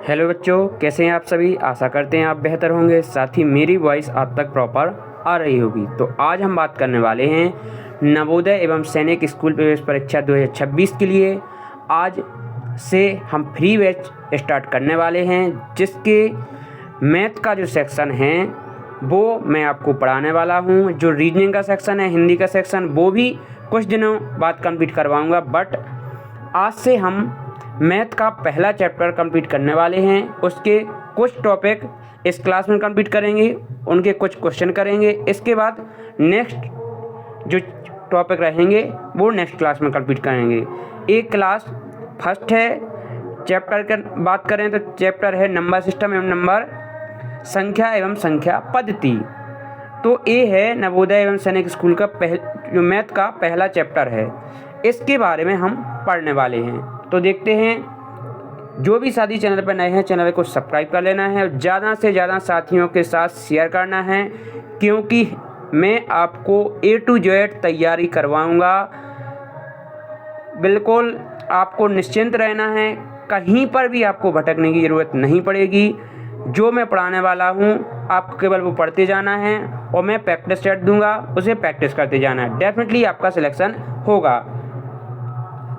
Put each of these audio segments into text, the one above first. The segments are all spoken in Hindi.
हेलो बच्चों, कैसे हैं आप सभी। आशा करते हैं आप बेहतर होंगे, साथ ही मेरी वॉइस आप तक प्रॉपर आ रही होगी। तो आज हम बात करने वाले हैं नवोदय एवं सैनिक स्कूल प्रवेश परीक्षा 2026 के लिए। आज से हम फ्री बैच स्टार्ट करने वाले हैं, जिसके मैथ का जो सेक्शन है वो मैं आपको पढ़ाने वाला हूं। जो रीजनिंग का सेक्शन है, हिंदी का सेक्शन, वो भी कुछ दिनों बाद कंप्लीट करवाऊंगा। बट आज से हम मैथ का पहला चैप्टर कंप्लीट करने वाले हैं। उसके कुछ टॉपिक इस क्लास में कंप्लीट करेंगे, उनके कुछ क्वेश्चन करेंगे। इसके बाद नेक्स्ट जो टॉपिक रहेंगे वो नेक्स्ट क्लास में कंप्लीट करेंगे। एक क्लास फर्स्ट है। चैप्टर की बात करें तो चैप्टर है नंबर सिस्टम एवं नंबर संख्या एवं संख्या पद्धति। तो ये है नवोदय एवं सैनिक स्कूल का जो मैथ का पहला चैप्टर है, इसके बारे में हम पढ़ने वाले हैं। तो देखते हैं। जो भी साथी चैनल पर नए हैं, चैनल को सब्सक्राइब कर लेना है और ज़्यादा से ज़्यादा साथियों के साथ शेयर करना है, क्योंकि मैं आपको A to Z तैयारी करवाऊंगा। बिल्कुल आपको निश्चिंत रहना है, कहीं पर भी आपको भटकने की ज़रूरत नहीं पड़ेगी। जो मैं पढ़ाने वाला हूँ आपको केवल वो पढ़ते जाना है और मैं प्रैक्टिस सेट दूंगा, उसे प्रैक्टिस करते जाना है। डेफिनेटली आपका सिलेक्शन होगा।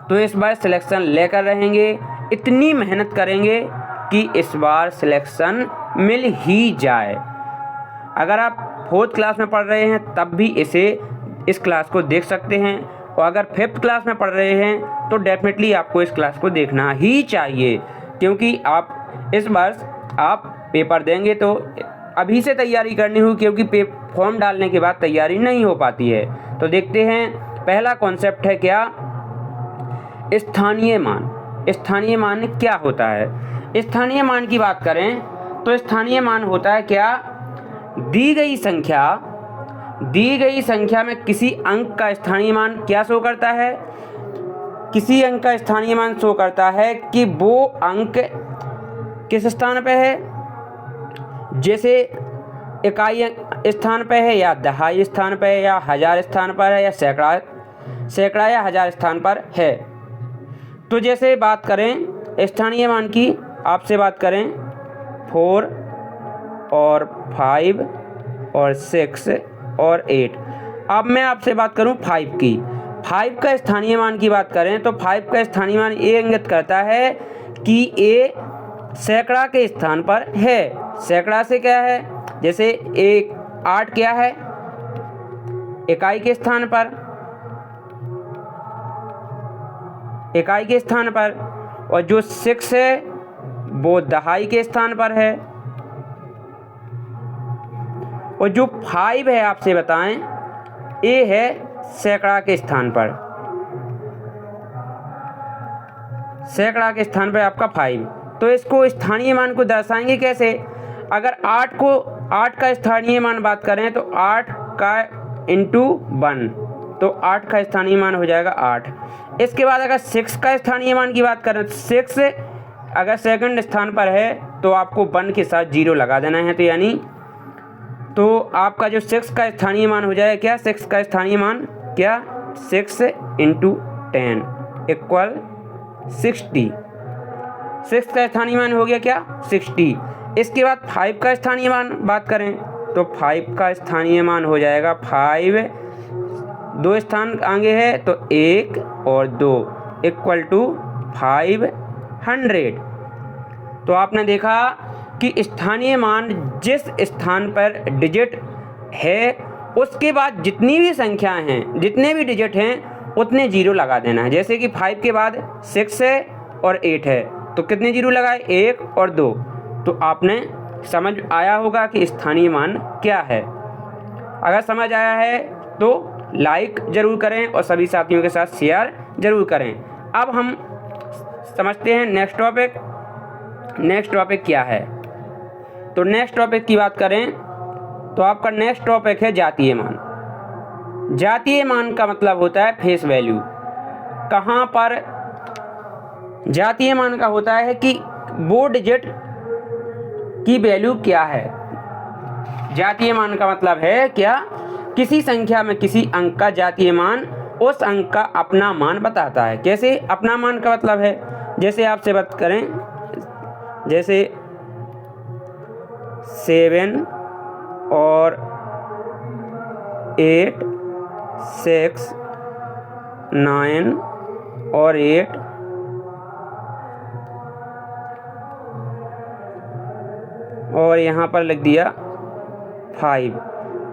तो इस बार सिलेक्शन लेकर रहेंगे, इतनी मेहनत करेंगे कि इस बार सिलेक्शन मिल ही जाए। अगर आप 4th क्लास में पढ़ रहे हैं तब भी इस क्लास को देख सकते हैं, और अगर 5th क्लास में पढ़ रहे हैं तो डेफिनेटली आपको इस क्लास को देखना ही चाहिए, क्योंकि आप इस वर्ष आप पेपर देंगे तो अभी से तैयारी करनी होगी, क्योंकि फॉर्म डालने के बाद तैयारी नहीं हो पाती है। तो देखते हैं। पहला कॉन्सेप्ट है क्या, स्थानीय मान। स्थानीय मान क्या होता है। स्थानीय मान की बात करें तो स्थानीय मान होता है क्या, दी गई संख्या में किसी अंक का स्थानीय मान क्या शो करता है। किसी अंक का स्थानीय मान शो करता है कि वो अंक किस स्थान पे है, जैसे इकाई स्थान पे है या दहाई स्थान पे है या हजार स्थान पर है या सैकड़ा या हजार स्थान पर है। तो जैसे बात करें स्थानीय मान की, आपसे बात करें 4 और 5 और 6 और 8। अब मैं आपसे बात करूं 5 की। 5 का स्थानीय मान की बात करें तो 5 का स्थानीय मान ये इंगित करता है कि ये सैकड़ा के स्थान पर है। सैकड़ा से क्या है, जैसे 8 क्या है, इकाई के स्थान पर, और जो 6 है वो दहाई के स्थान पर है, और जो 5 है आपसे बताएं ये है सैकड़ा के स्थान पर। सैकड़ा के स्थान पर आपका 5। तो इसको स्थानीय मान को दर्शाएंगे कैसे। अगर 8 का स्थानीय मान बात करें तो 8 का इंटू 1, तो 8 का स्थानीय मान हो जाएगा 8। इसके बाद अगर 6 का स्थानीय मान की बात करें तो 6 अगर सेकंड स्थान पर है तो आपको 1 के साथ 0 लगा देना है। तो यानी तो आपका जो 6 का स्थानीय मान हो जाएगा क्या, 6 का स्थानीय मान क्या, 6 इंटू 10 इक्वल 60। 6 का स्थानीय मान हो गया क्या, 60। इसके बाद 5 का स्थानीय मान बात करें तो 5 का स्थानीय मान हो जाएगा 5, 2 स्थान आगे है तो 1 और 2 इक्वल टू 500। तो आपने देखा कि स्थानीय मान जिस स्थान पर डिजिट है उसके बाद जितनी भी संख्याएं हैं, जितने भी डिजिट हैं उतने 0 लगा देना है। जैसे कि 5 के बाद 6 है और 8 है तो कितने 0 लगाए, 1 और 2। तो आपने समझ आया होगा कि स्थानीय मान क्या है। अगर समझ आया है तो लाइक ज़रूर करें और सभी साथियों के साथ शेयर ज़रूर करें। अब हम समझते हैं नेक्स्ट टॉपिक क्या है। तो नेक्स्ट टॉपिक की बात करें तो आपका नेक्स्ट टॉपिक है जातीय मान। जातीय मान का मतलब होता है फेस वैल्यू। कहाँ पर जातीय मान का होता है कि वो डिजिट की वैल्यू क्या है। जातीय मान का मतलब है क्या, किसी संख्या में किसी अंक का जातीय मान उस अंक का अपना मान बताता है। कैसे अपना मान का मतलब है, जैसे आपसे बात करें जैसे 7 और 8, 6, 9 और 8, और यहाँ पर लिख दिया 5।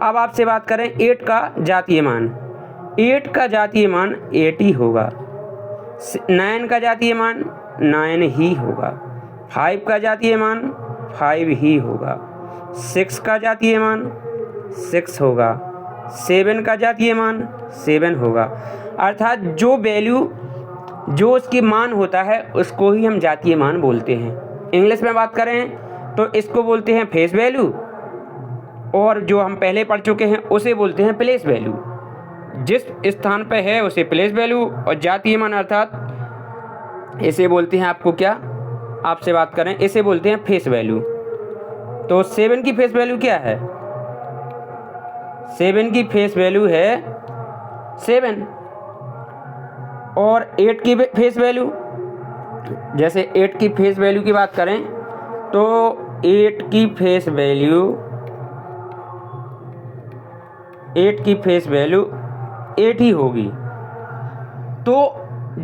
अब आपसे बात करें 8 का जातीय मान, 8 का जातीय मान 8 ही होगा। 9 का जातीय मान 9 ही होगा। 5 का जातीय मान 5 ही होगा। 6 का जातीय मान 6 होगा। 7 का जातीय मान 7 होगा। अर्थात जो वैल्यू, जो उसकी मान होता है उसको ही हम जातीय मान बोलते हैं। इंग्लिश में बात करें तो इसको बोलते हैं फेस वैल्यू, और जो हम पहले पढ़ चुके हैं उसे बोलते हैं प्लेस वैल्यू। जिस स्थान पर है उसे प्लेस वैल्यू, और जातीय मान अर्थात इसे बोलते हैं, आपको क्या, आपसे बात करें, इसे बोलते हैं फेस वैल्यू। तो 7 की फेस वैल्यू क्या है? 7 की फेस वैल्यू है 7। और 8 की फेस वैल्यू, जैसे 8 की फेस वैल्यू की बात करें तो 8 की फेस वैल्यू 8 ही होगी। तो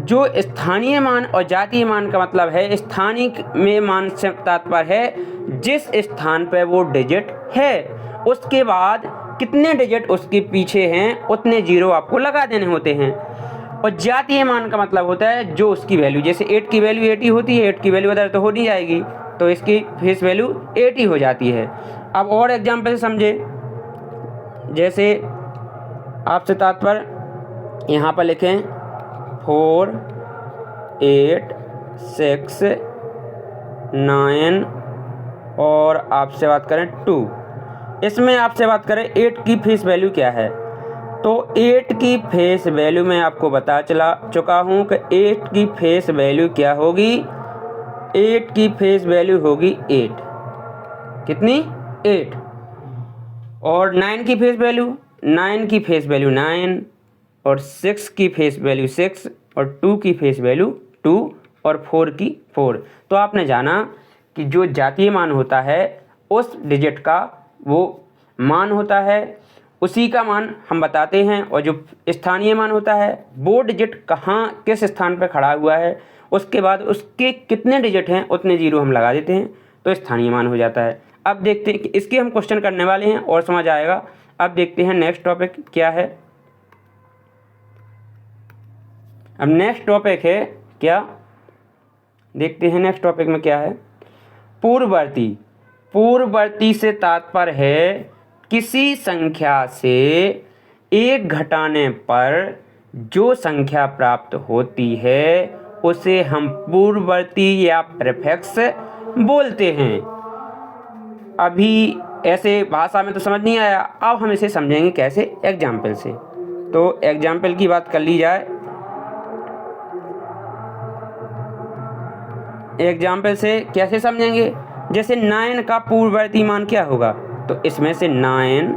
जो स्थानीय मान और जातीय मान का मतलब है, स्थानीय में मान से तात्पर्य है जिस स्थान पर वो डिजिट है, उसके बाद कितने डिजिट उसके पीछे हैं उतने जीरो आपको लगा देने होते हैं। और जातीय मान का मतलब होता है जो उसकी वैल्यू, जैसे 8 की वैल्यू 8 ही होती है, 8 की वैल्यू अदर तो हो नहीं जाएगी, तो इसकी फेस वैल्यू 8 ही हो जाती है। अब और एग्जाम्पल से समझे, जैसे आपसे तात्पर्य यहाँ पर लिखें 4, 8, 6, 9 और आपसे बात करें 2। इसमें आपसे बात करें 8 की फेस वैल्यू क्या है, तो 8 की फेस वैल्यू मैं आपको बता चुका हूँ कि 8 की फेस वैल्यू क्या होगी। 8 की फेस वैल्यू होगी 8। कितनी? 8। और 9 की फेस वैल्यू, 9 की फेस वैल्यू 9, और 6 की फेस वैल्यू 6, और 2 की फेस वैल्यू 2, और 4 की 4। तो आपने जाना कि जो जातीय मान होता है उस डिजिट का वो मान होता है, उसी का मान हम बताते हैं, और जो स्थानीय मान होता है वो डिजिट कहाँ किस स्थान पर खड़ा हुआ है, उसके बाद उसके कितने डिजिट हैं उतने जीरो हम लगा देते हैं, तो स्थानीय मान हो जाता है। अब देखते हैं कि इसके हम क्वेश्चन करने वाले हैं और समझ आएगा। अब देखते हैं नेक्स्ट टॉपिक क्या है। अब नेक्स्ट टॉपिक है क्या, देखते हैं नेक्स्ट टॉपिक में क्या है। पूर्ववर्ती। पूर्ववर्ती से तात्पर्य है किसी संख्या से 1 घटाने पर जो संख्या प्राप्त होती है उसे हम पूर्ववर्ती या प्रीफिक्स बोलते हैं। अभी ऐसे भाषा में तो समझ नहीं आया, अब हम इसे समझेंगे कैसे, एग्जाम्पल से। तो एग्जाम्पल की बात कर ली जाए, एग्जाम्पल से कैसे समझेंगे, जैसे 9 का पूर्ववर्ती मान क्या होगा, तो इसमें से 9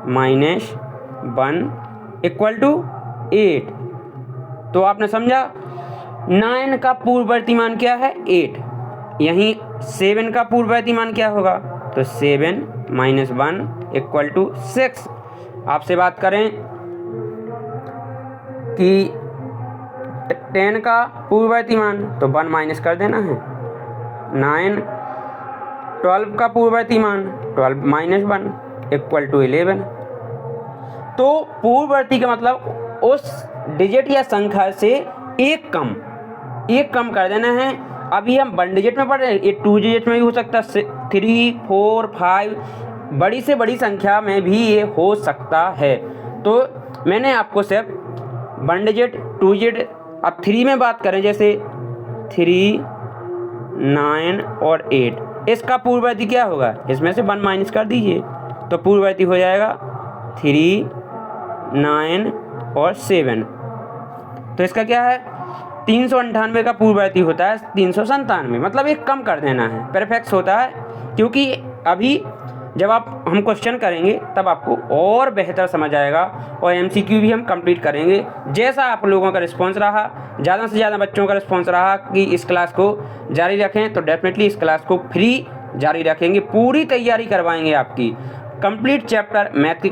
माइनस 1 इक्वल टू 8। तो आपने समझा 9 का पूर्ववर्ती मान क्या है 8। यहीं 7 का पूर्ववर्ती मान क्या होगा, तो 7 माइनस 1 इक्वल टू 6। आपसे बात करें कि 10 का पूर्ववर्ती मान, तो 1 माइनस कर देना है। 9, 12 का पूर्ववर्ती मान 12 माइनस 1 इक्वल टू 11। तो पूर्ववर्ती का मतलब उस डिजिट या संख्या से एक कम कर देना है। अभी हम 1 डिजिट में पढ़ रहे हैं, ये 2 डिजिट में भी हो सकता है, 3, 4, 5 बड़ी से बड़ी संख्या में भी ये हो सकता है। तो मैंने आपको सिर्फ 1 डिजिट, 2 डिजिट, अब 3 में बात करें, जैसे 3, 9 और 8, इसका पूर्ववर्ती क्या होगा, इसमें से 1 माइनस कर दीजिए, तो पूर्ववर्ती हो जाएगा 3, 9 और 7। तो इसका क्या है, 398 का पूर्ववर्ती होता है 397, मतलब एक कम कर देना है, परफेक्ट होता है। क्योंकि अभी जब हम क्वेश्चन करेंगे तब आपको और बेहतर समझ आएगा और MCQ भी हम कंप्लीट करेंगे। जैसा आप लोगों का रिस्पांस रहा, ज़्यादा से ज़्यादा बच्चों का रिस्पांस रहा कि इस क्लास को जारी रखें, तो डेफिनेटली इस क्लास को फ्री जारी रखेंगे। पूरी तैयारी करवाएंगे, आपकी कंप्लीट चैप्टर मैथ की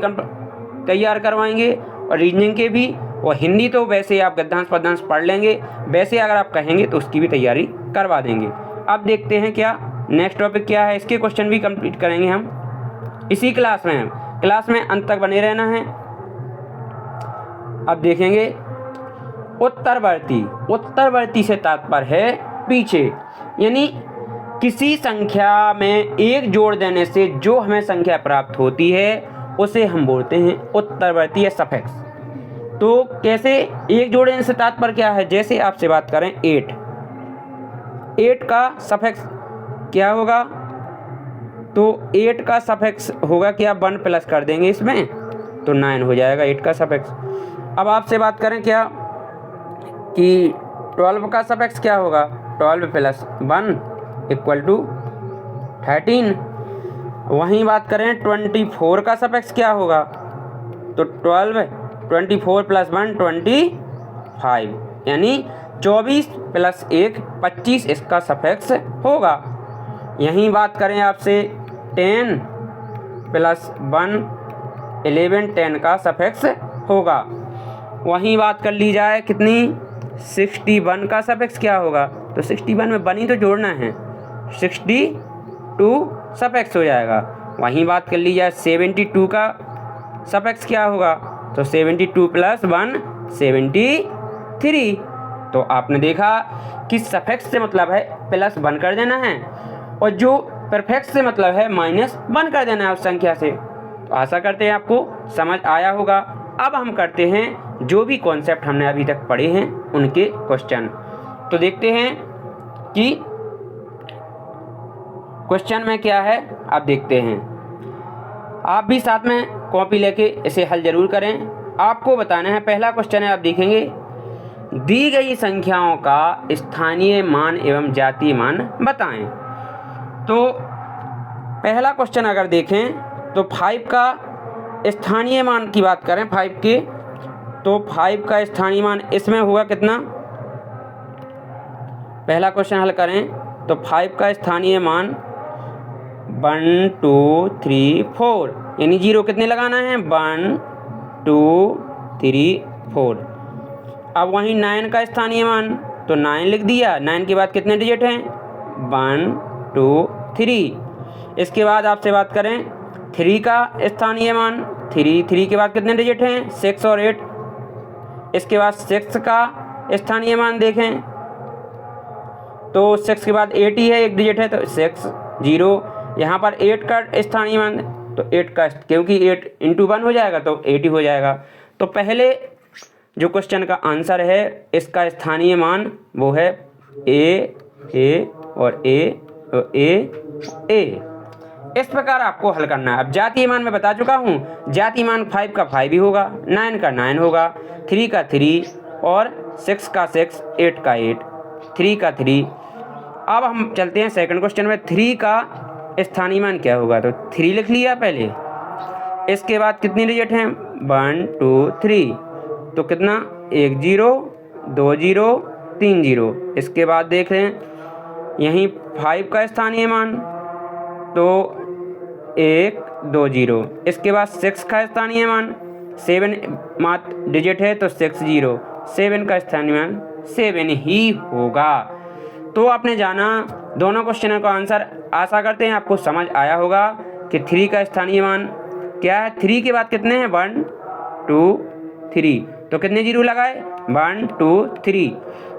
तैयार करवाएंगे और रीजनिंग के भी, और हिंदी तो वैसे आप गद्यांश पद्यांश पढ़ लेंगे, वैसे अगर आप कहेंगे तो उसकी भी तैयारी करवा देंगे। अब देखते हैं क्या नेक्स्ट टॉपिक क्या है, इसके क्वेश्चन भी कंप्लीट करेंगे हम इसी क्लास में अंत तक बने रहना है। अब देखेंगे उत्तरवर्ती से तात्पर्य है पीछे, यानी किसी संख्या में एक जोड़ देने से जो हमें संख्या प्राप्त होती है उसे हम बोलते हैं उत्तरवर्ती या सफिक्स। तो कैसे एक जोड़ देने से तात्पर्य क्या है, जैसे आपसे बात करें 8 का सफिक्स क्या होगा, तो 8 का सफिक्स होगा कि आप 1 प्लस कर देंगे इसमें तो 9 हो जाएगा 8 का सफिक्स। अब आपसे बात करें क्या कि 12 का सफिक्स क्या होगा, 12 प्लस 1 इक्वल टू 13। वहीं बात करें 24 का सफिक्स क्या होगा, तो 24 प्लस 1 25, यानी 24 प्लस 1 25 इसका सफिक्स होगा। यहीं बात करें आपसे 10 प्लस 1 11 10 का सफिक्स होगा। वहीं बात कर ली जाए कितनी 61 का सफिक्स क्या होगा, तो 61 में 1 ही तो जोड़ना है, 62 सफिक्स हो जाएगा। वहीं बात कर ली जाए 72 का सफिक्स क्या होगा, तो 72 प्लस 1 73। तो आपने देखा कि सफिक्स से मतलब है प्लस 1 कर देना है और जो परफेक्ट से मतलब है -1 कर देना है उस संख्या से। तो आशा करते हैं आपको समझ आया होगा। अब हम करते हैं जो भी कॉन्सेप्ट हमने अभी तक पढ़े हैं उनके क्वेश्चन। तो देखते हैं कि क्वेश्चन में क्या है, आप देखते हैं। आप भी साथ में कॉपी लेके इसे हल जरूर करें। आपको बताना है, पहला क्वेश्चन है, आप देखेंगे दी गई संख्याओं का स्थानीय मान एवं जातीय मान बताएं। तो पहला क्वेश्चन अगर देखें तो 5 का स्थानीय मान की बात करें 5 के, तो 5 का स्थानीय मान इसमें होगा कितना, पहला क्वेश्चन हल करें तो 5 का स्थानीय मान 1 2 3 4, यानी 0 कितने लगाना है 1 2 3 4। अब वहीं 9 का स्थानीय मान, तो 9 लिख दिया, 9 के बाद कितने डिजिट हैं 1 2 3। इसके बाद आपसे बात करें 3 का स्थानीय मान, 3 के बाद कितने डिजिट हैं 6 और 8। इसके बाद 6 का स्थानीय मान देखें तो 6 के बाद 8 ही है, एक डिजिट है, तो 6 0। यहाँ पर 8 का स्थानीय मान, तो 8 का, क्योंकि 8 × 1 हो जाएगा तो 8 ही हो जाएगा। तो पहले जो क्वेश्चन का आंसर है इसका स्थानीय मान वो है ए और ए और ए। इस प्रकार आपको हल करना है। अब जातीय मान मैं बता चुका हूँ, जातीय मान 5 का 5 ही होगा, 9 का 9 होगा, 3 का 3 और 6 का 6, 8 का 8, 3 का 3। अब हम चलते हैं सेकंड क्वेश्चन में। 3 का स्थानीय मान क्या होगा, तो 3 लिख लिया पहले। इसके बाद कितनी डिजिट हैं 1 2 3, तो कितना 1 0 2 0 3 0। इसके बाद देख रहे हैं यहीं 5 का स्थानीय मान, तो 1 2 0। इसके बाद 6 का स्थानीय मान, 7 मात्र डिजिट है तो 6 0, 7 का स्थानीय मान 7 ही होगा। तो आपने जाना दोनों क्वेश्चनों का आंसर। आशा करते हैं आपको समझ आया होगा कि 3 का स्थानीय मान क्या है। 3 के बाद कितने हैं 1 2 3, तो कितने 0 लगाए 1 2 3।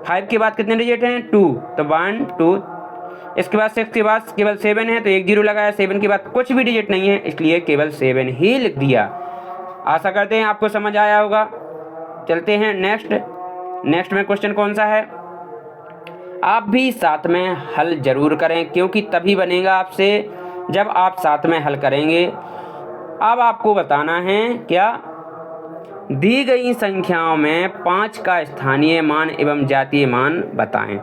5 के बाद कितने डिजिट हैं 2, तो 1 2। इसके बाद 6 के बाद केवल 7 है तो 1 0 लगाया। 7 के बाद कुछ भी डिजिट नहीं है इसलिए केवल 7 ही लिख दिया। आशा करते हैं आपको समझ आया होगा। चलते हैं नेक्स्ट में क्वेश्चन कौन सा है, आप भी साथ में हल जरूर करें क्योंकि तभी बनेगा आपसे जब आप साथ में हल करेंगे। अब आपको बताना है क्या, दी गई संख्याओं में 5 का स्थानीय मान एवं जातीय मान बताएं।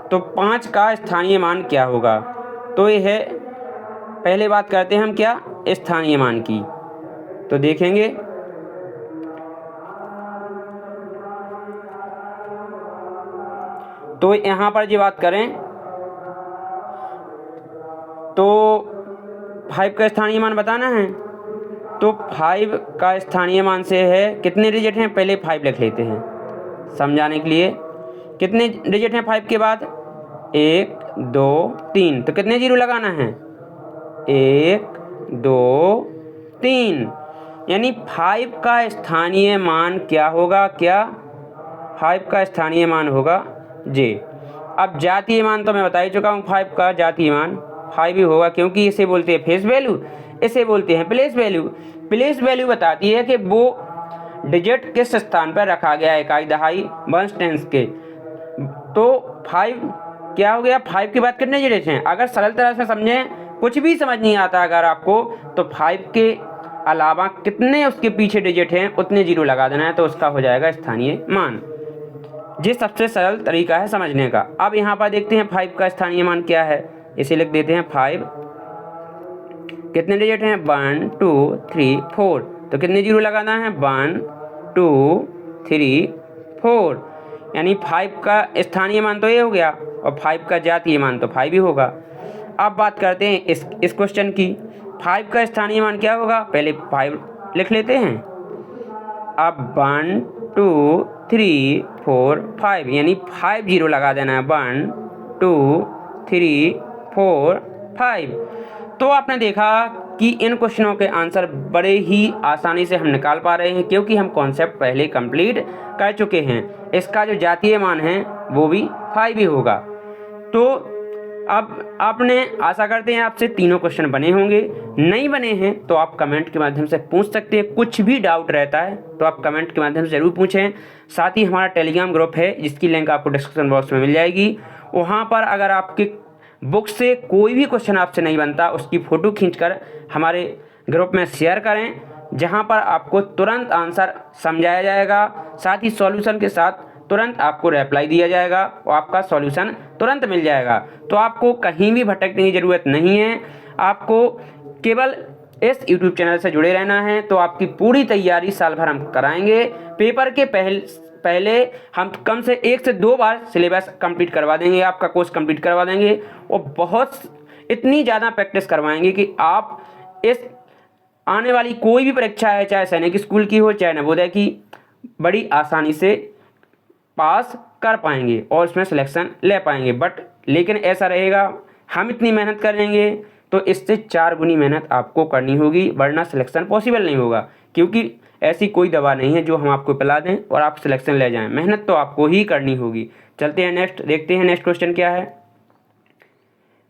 तो 5 का स्थानीय मान क्या होगा, तो यह है, पहले बात करते हैं हम क्या स्थानीय मान की। तो देखेंगे तो यहाँ पर जो बात करें तो 5 का स्थानीय मान बताना है। तो 5 का स्थानीय मान से है, कितने डिजिट हैं पहले 5 लिख लेते हैं समझाने के लिए। कितने डिजिट हैं 5 के बाद? 1 2 3। तो कितने जीरो लगाना है? 1 2 3। यानी 5 का स्थानीय मान क्या होगा? 5 का स्थानीय मान होगा जे। अब जातीय मान तो मैं बता ही चुका हूँ, 5 का जातीय मान 5 ही होगा, क्योंकि इसे बोलते हैं फेस वैल्यू, इसे बोलते हैं प्लेस वैल्यू। प्लेस वैल्यू बताती है कि वो डिजिट किस स्थान पर रखा गया है, इकाई दहाई वंश टेंस के। तो 5 क्या हो गया? 5 के बाद कितने डिजिट हैं? अगर सरल तरह से समझें, कुछ भी समझ नहीं आता अगर आपको, तो 5 के अलावा कितने उसके पीछे डिजिट हैं उतने जीरो लगा देना है, तो उसका हो जाएगा स्थानीय मान। ये सबसे सरल तरीका है समझने का। अब यहाँ पर देखते हैं 5 का स्थानीय मान क्या है। इसे लिख देते हैं 5, कितने डिजिट हैं? 1 2 3 4। तो कितने जीरो लगाना है? 1 2 3 4। यानी 5 का स्थानीय मान तो ये हो गया, और 5 का जातीय मान तो 5 ही होगा। अब बात करते हैं इस क्वेश्चन की। 5 का स्थानीय मान क्या होगा? पहले 5 लिख लेते हैं। अब 1 2 3 4 5, यानी 5 जीरो लगा देना है। 1 2 3 4 5। तो आपने देखा कि इन क्वेश्चनों के आंसर बड़े ही आसानी से हम निकाल पा रहे हैं, क्योंकि हम कॉन्सेप्ट पहले कंप्लीट कर चुके हैं। इसका जो जातीय मान है वो भी 5 ही होगा। तो अब आपने, आशा करते हैं आपसे तीनों क्वेश्चन बने होंगे। नहीं बने हैं तो आप कमेंट के माध्यम से पूछ सकते हैं। कुछ भी डाउट रहता है तो आप कमेंट के माध्यम से ज़रूर पूछें। साथ ही हमारा टेलीग्राम ग्रुप है, जिसकी लिंक आपको डिस्क्रिप्शन बॉक्स में मिल जाएगी। वहाँ पर अगर आपकी बुक से कोई भी क्वेश्चन आपसे नहीं बनता, उसकी फ़ोटो खींचकर हमारे ग्रुप में शेयर करें, जहाँ पर आपको तुरंत आंसर समझाया जाएगा। साथ ही सॉल्यूशन के साथ तुरंत आपको रिप्लाई दिया जाएगा और आपका सॉल्यूशन तुरंत मिल जाएगा। तो आपको कहीं भी भटकने की ज़रूरत नहीं है, आपको केवल इस YouTube चैनल से जुड़े रहना है। तो आपकी पूरी तैयारी साल भर हम कराएंगे। पेपर के पहले हम कम से 1 से 2 बार सिलेबस कंप्लीट करवा देंगे, आपका कोर्स कंप्लीट करवा देंगे, और इतनी ज़्यादा प्रैक्टिस करवाएंगे कि आप इस आने वाली कोई भी परीक्षा है, चाहे सैनिक स्कूल की हो चाहे नवोदय की, बड़ी आसानी से पास कर पाएंगे और उसमें सिलेक्शन ले पाएंगे। लेकिन ऐसा रहेगा, हम इतनी मेहनत करेंगे तो इससे 4 गुनी मेहनत आपको करनी होगी, वरना सिलेक्शन पॉसिबल नहीं होगा। क्योंकि ऐसी कोई दवा नहीं है जो हम आपको पिला दें और आप सिलेक्शन ले जाएं। मेहनत तो आपको ही करनी होगी। चलते हैं नेक्स्ट, देखते हैं नेक्स्ट क्वेश्चन क्या है।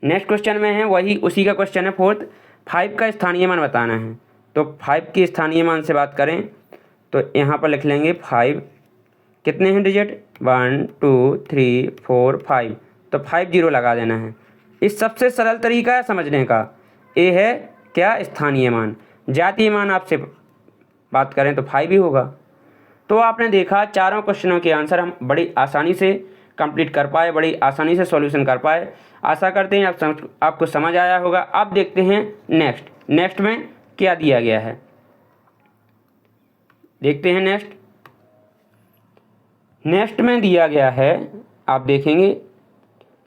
नेक्स्ट क्वेश्चन में है वही उसी का क्वेश्चन है 4th। 5 का स्थानीय मान बताना है। तो 5 के स्थानीय मान से बात करें तो यहाँ पर लिख लेंगे 5, कितने हैं डिजिट? 1 2 3 4 5। तो 5 जीरो लगा देना है। इस सबसे सरल तरीका है समझने का। ये है क्या? स्थानीय मान। जातीय मान आपसे बात करें तो 5 ही होगा। तो आपने देखा चारों क्वेश्चनों के आंसर हम बड़ी आसानी से कंप्लीट कर पाए, बड़ी आसानी से सॉल्यूशन कर पाए। आशा करते हैं आपको समझ आया होगा। अब देखते हैं नेक्स्ट में क्या दिया गया है। देखते हैं नेक्स्ट में दिया गया है, आप देखेंगे,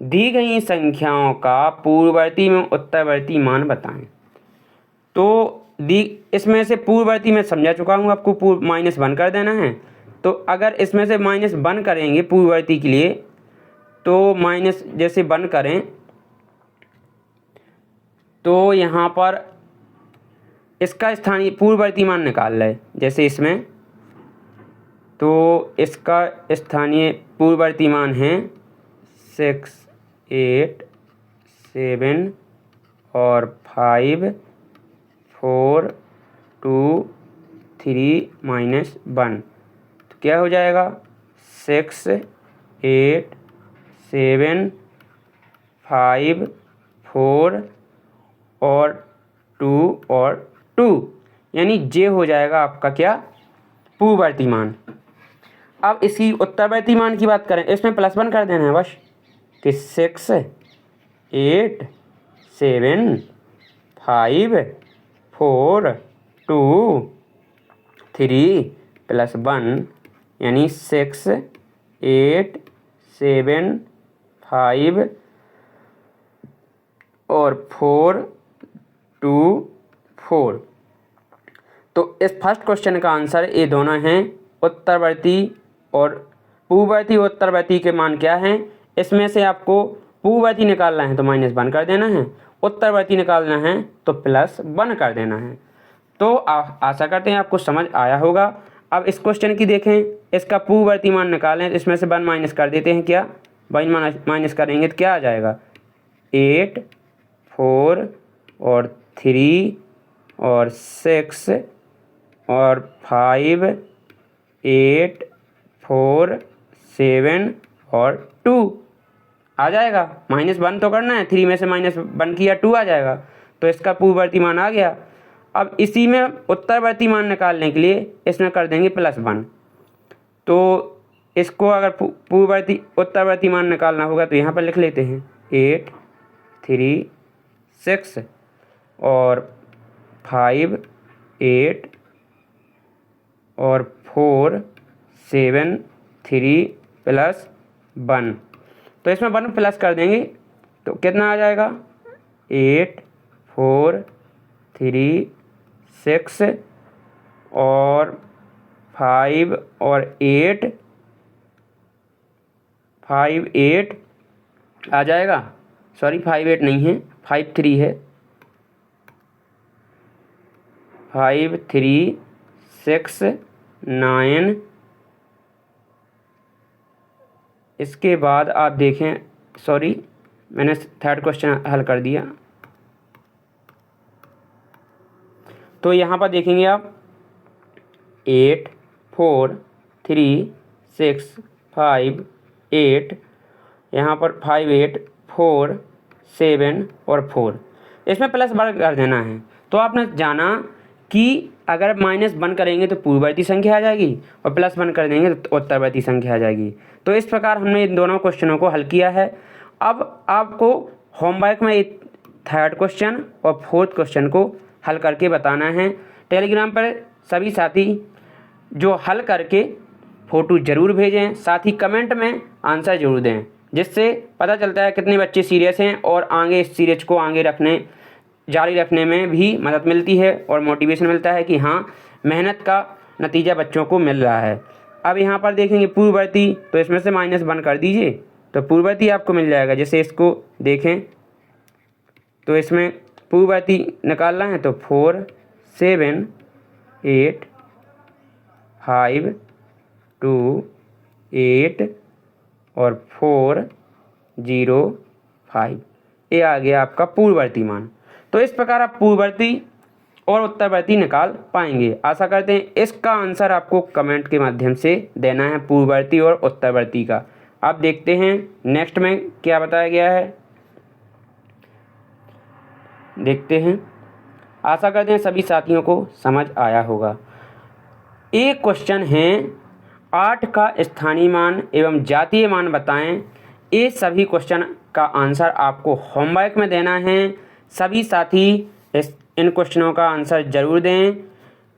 दी गई संख्याओं का पूर्ववर्ती में उत्तरवर्ती मान बताएं। तो इसमें से पूर्ववर्ती में समझा चुका हूँ, आपको -1 कर देना है। तो अगर इसमें से -1 करेंगे पूर्ववर्ती के लिए, तो जैसे 1 करें तो यहाँ पर इसका स्थानीय पूर्ववर्ती मान निकाल लें। जैसे इसमें तो इसका स्थानीय पूर्ववर्ती मान है 6 8 7 और 5 4 2 3 -1। तो क्या हो जाएगा? 6 8 7 5 4 और 2 यानी जे हो जाएगा आपका क्या? पूर्ववर्ती मान। अब इसकी उत्तरवर्ती मान की बात करें, इसमें +1 कर देना है बस, कि 6 8 7 5 4 2 3 प्लस 1 यानी 6 8 7 5 और 4 2 4। तो इस फर्स्ट क्वेश्चन का आंसर ये दोनों हैं। उत्तरवर्ती और पूर्ववर्ती उत्तरवर्ती के मान क्या हैं? इसमें से आपको पूर्ववर्ती निकालना है तो -1 कर देना है, उत्तरवर्ती निकालना है तो +1 कर देना है। तो आशा करते हैं आपको समझ आया होगा। अब इस क्वेश्चन की देखें, इसका पूर्ववर्ती मान निकालें तो इसमें से 1 माइनस कर देते हैं। क्या 1 माइनस करेंगे तो क्या आ जाएगा? 8 4 और 3 और 6 और 5 8 4 7 और 2 आ जाएगा। -1 तो करना है, 3 में से -1 किया 2 आ जाएगा। तो इसका पूर्ववर्ती मान आ गया। अब इसी में उत्तरवर्ती मान निकालने के लिए इसमें कर देंगे +1। तो इसको अगर पूर्ववर्ती उत्तरवर्ती मान निकालना होगा तो यहाँ पर लिख लेते हैं 8 3 6 और 5 8 और 4 7 3 +1। तो इसमें 1 प्लस कर देंगे तो कितना आ जाएगा? 8 4 3 6 और 5 और 8 आ जाएगा। सॉरी 5 8 नहीं है, 5 3 है। 5 3 6 9। इसके बाद आप देखें, सॉरी मैंने थर्ड क्वेश्चन हल कर दिया। तो यहाँ पर देखेंगे आप 8 4 3 6 5 8, यहाँ पर 5 8 4 7 और 4, इसमें +1 कर देना है। तो आपने जाना कि अगर -1 करेंगे तो पूर्ववर्ती संख्या आ जाएगी और +1 कर देंगे तो उत्तरवर्ती संख्या आ जाएगी। तो इस प्रकार हमने इन दोनों क्वेश्चनों को हल किया है। अब आपको होमवर्क में थर्ड क्वेश्चन और फोर्थ क्वेश्चन को हल करके बताना है। टेलीग्राम पर सभी साथी जो हल करके फ़ोटो ज़रूर भेजें, साथ ही कमेंट में आंसर ज़रूर दें, जिससे पता चलता है कितने बच्चे सीरियस हैं और आगे इस सीरीज को जारी रखने में भी मदद मिलती है और मोटिवेशन मिलता है कि हाँ, मेहनत का नतीजा बच्चों को मिल रहा है। अब यहाँ पर देखेंगे पूर्ववर्ती, तो इसमें से -1 कर दीजिए तो पूर्ववर्ती आपको मिल जाएगा। जैसे इसको देखें तो इसमें पूर्ववर्ती निकालना है तो 4 7 8 5 2 8 और 4 0 5, ये आ गया आपका पूर्ववर्ती मान। तो इस प्रकार आप पूर्ववर्ती और उत्तरवर्ती निकाल पाएंगे। आशा करते हैं इसका आंसर आपको कमेंट के माध्यम से देना है, पूर्ववर्ती और उत्तरवर्ती का। आप देखते हैं नेक्स्ट में क्या बताया गया है, देखते हैं। आशा करते हैं सभी साथियों को समझ आया होगा। एक क्वेश्चन है 8 का स्थानीय मान एवं जातीय मान बताएं। ये सभी क्वेश्चन का आंसर आपको होमवर्क में देना है। सभी साथी इन क्वेश्चनों का आंसर ज़रूर दें,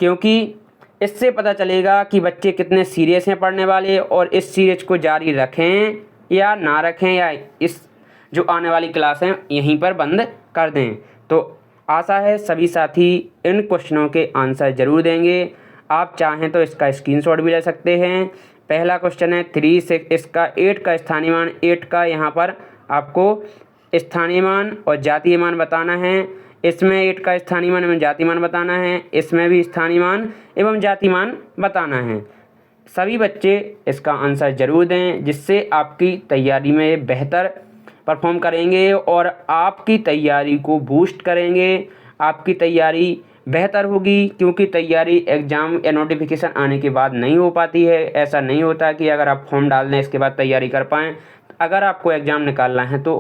क्योंकि इससे पता चलेगा कि बच्चे कितने सीरियस हैं पढ़ने वाले और इस सीरीज को जारी रखें या ना रखें, या इस जो आने वाली क्लास हैं यहीं पर बंद कर दें। तो आशा है सभी साथी इन क्वेश्चनों के आंसर ज़रूर देंगे। आप चाहें तो इसका स्क्रीनशॉट भी ले सकते हैं। पहला क्वेश्चन है 3 से इसका 8 का स्थानीय मान, 8 का यहाँ पर आपको स्थानीय मान और जातीय मान बताना है। इसमें 8 का स्थानीय मान एवं जातीय मान बताना है, इसमें भी स्थानीय मान एवं जातीय मान बताना है। सभी बच्चे इसका आंसर ज़रूर दें, जिससे आपकी तैयारी में बेहतर परफॉर्म करेंगे और आपकी तैयारी को बूस्ट करेंगे। आपकी तैयारी बेहतर होगी, क्योंकि तैयारी एग्ज़ाम या नोटिफिकेशन आने के बाद नहीं हो पाती है। ऐसा नहीं होता कि अगर आप फॉर्म डाल दें इसके बाद तैयारी कर पाएँ। अगर आपको एग्ज़ाम निकालना है तो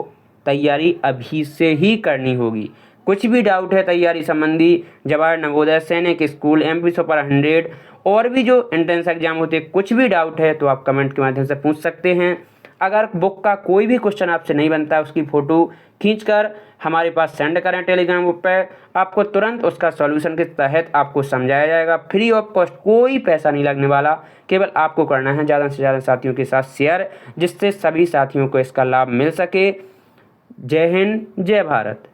तैयारी अभी से ही करनी होगी। कुछ भी डाउट है तैयारी संबंधी, जवाहर नवोदय सैनिक स्कूल, MP सुपर 100 और भी जो एंट्रेंस एग्ज़ाम होते हैं, कुछ भी डाउट है तो आप कमेंट के माध्यम से पूछ सकते हैं। अगर बुक का कोई भी क्वेश्चन आपसे नहीं बनता, उसकी फ़ोटो खींचकर हमारे पास सेंड करें टेलीग्राम ग्रुप पे। आपको तुरंत उसका सॉल्यूशन के तहत आपको समझाया जाएगा, फ्री ऑफ कॉस्ट, कोई पैसा नहीं लगने वाला। केवल आपको करना है ज़्यादा से ज़्यादा साथियों के साथ शेयर, जिससे सभी साथियों को इसका लाभ मिल सके। जय हिंद, जय भारत।